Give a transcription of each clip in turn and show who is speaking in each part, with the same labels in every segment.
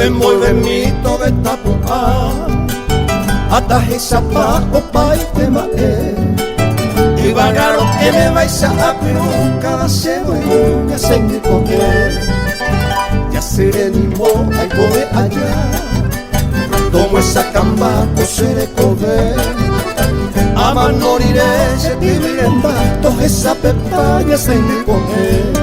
Speaker 1: envolve mito de tapuá, ataje sapa o pai te mae. Y vagaro que me vais a peruca, se voy a seguir con él. Ya seré ni mo, ay voy allá. Tomo esa camba, coseré coder. Ama moriré, se viviré en bato, esa pepa, ya seguir con él.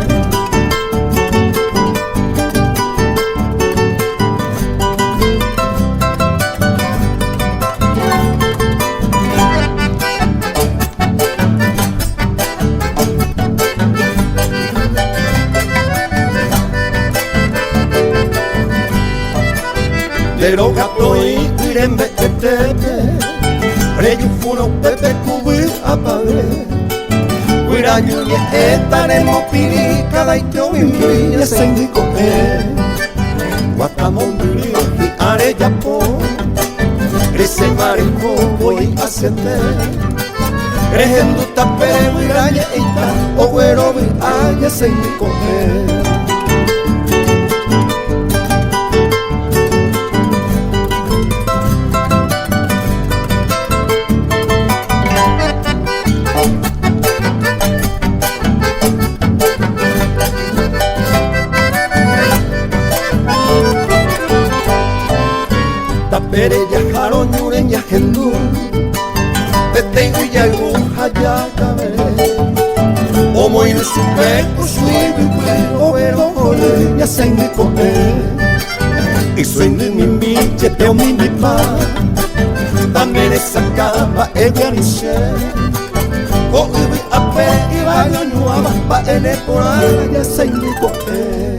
Speaker 1: Pero gato y irembe tepe, preyu funo pepe cubi apague. Cuira yuye estaremos piri, cada ito imbi, ya se indico que. Guatamondri y areyapo, crece marejo voy a sete. Crejendo tape, guiraña ita, o güero ya se indico que. Tapere ya jaron yuren ya hendu, te tengo ya guja ya cabere. Omo y supe kusui o vero ole ya sengi koe. Y soy de mi miche teo mi pa, también esa cama ella dice. O ubi ape y vaya nueva pa ene por allá ya sengi koe.